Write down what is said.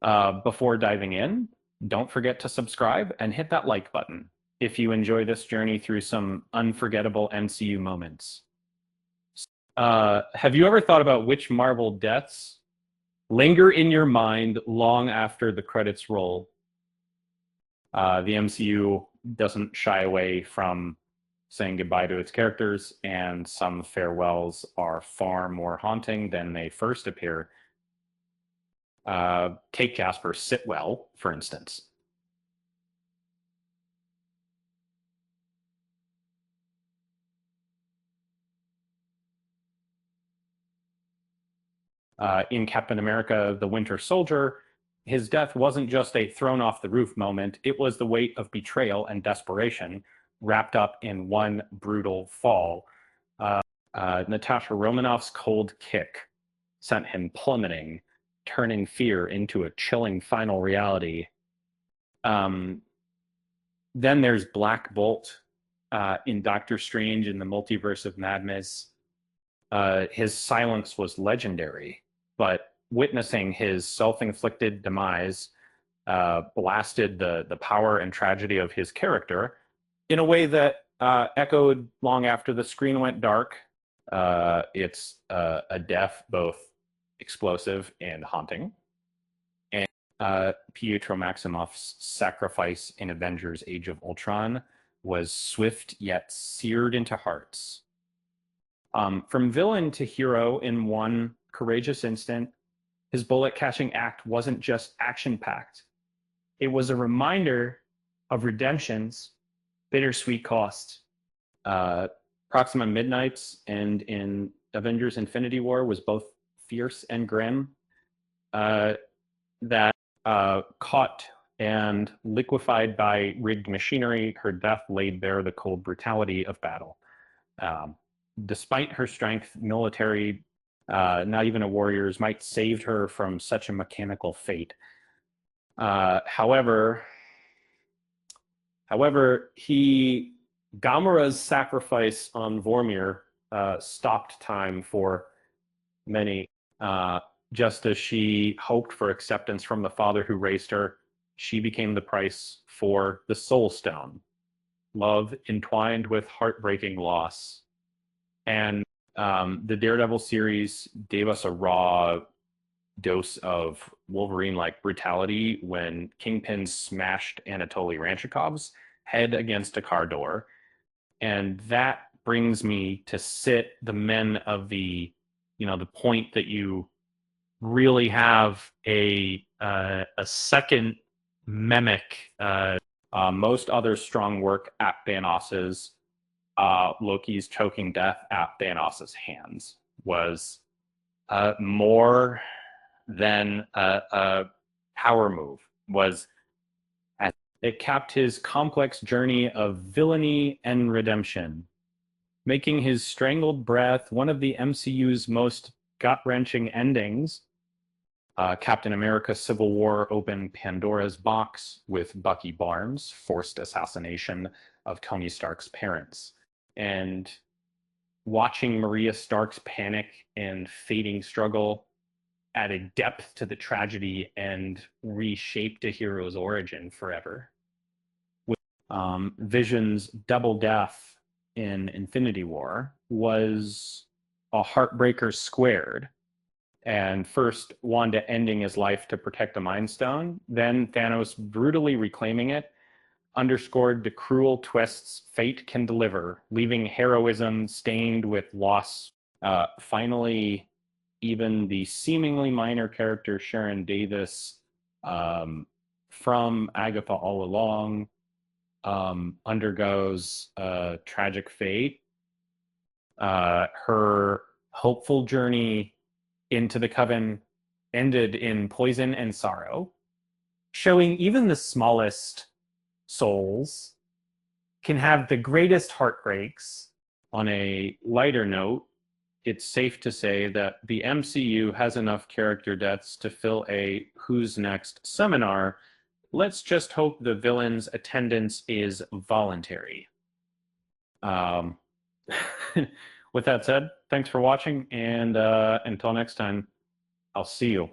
Before diving in, don't forget to subscribe and hit that like button if you enjoy this journey through some unforgettable MCU moments. Have you ever thought about which Marvel deaths linger in your mind long after the credits roll? The MCU doesn't shy away from saying goodbye to its characters, and some farewells are far more haunting than they first appear. Take Jasper Sitwell, for instance. In Captain America, the Winter Soldier, his death wasn't just a thrown off the roof moment, it was the weight of betrayal and desperation wrapped up in one brutal fall. Natasha Romanoff's cold kick sent him plummeting, turning fear into a chilling final reality. Um, then there's Black Bolt in Doctor Strange in the Multiverse of Madness. His silence was legendary, but witnessing his self-inflicted demise blasted the power and tragedy of his character in a way that echoed long after the screen went dark. It's a death both explosive and haunting. And Pietro Maximoff's sacrifice in Avengers Age of Ultron was swift yet seared into hearts. From villain to hero in one courageous instant, his bullet catching act wasn't just action packed, it was a reminder of redemption's bittersweet cost. Proxima Midnight's and in Avengers Infinity War was both fierce and grim. That caught and liquefied by rigged machinery, her death laid bare the cold brutality of battle. Despite her strength, military, not even a warrior's might, saved her from such a mechanical fate. However, Gamera's sacrifice on Vormir stopped time for many. Just as she hoped for acceptance from the father who raised her, she became the price for the Soul Stone. Love entwined with heartbreaking loss. And the Daredevil series gave us a raw dose of Wolverine-like brutality when Kingpin smashed Anatoly Ranchikov's head against a car door. And that brings me to sit the men of the point that you really have a second mimic. Most other strong work at Thanos's Loki's choking death at Thanos' hands was more than a power move. It capped his complex journey of villainy and redemption, making his strangled breath one of the MCU's most gut-wrenching endings. Captain America Civil War opened Pandora's box with Bucky Barnes' forced assassination of Tony Stark's parents. And watching Maria Stark's panic and fading struggle added depth to the tragedy and reshaped a hero's origin forever. With Vision's double death in Infinity War was a heartbreaker squared. And first, Wanda ending his life to protect the Mind Stone, then Thanos brutally reclaiming it, underscored the cruel twists fate can deliver, leaving heroism stained with loss. Finally, even the seemingly minor character Sharon Davis from Agatha All Along undergoes a tragic fate. Her hopeful journey into the coven ended in poison and sorrow, showing even the smallest souls can have the greatest heartbreaks. On a lighter note, it's safe to say that the MCU has enough character deaths to fill a Who's Next seminar. Let's just hope the villain's attendance is voluntary. With that said, thanks for watching, and until next time, I'll see you.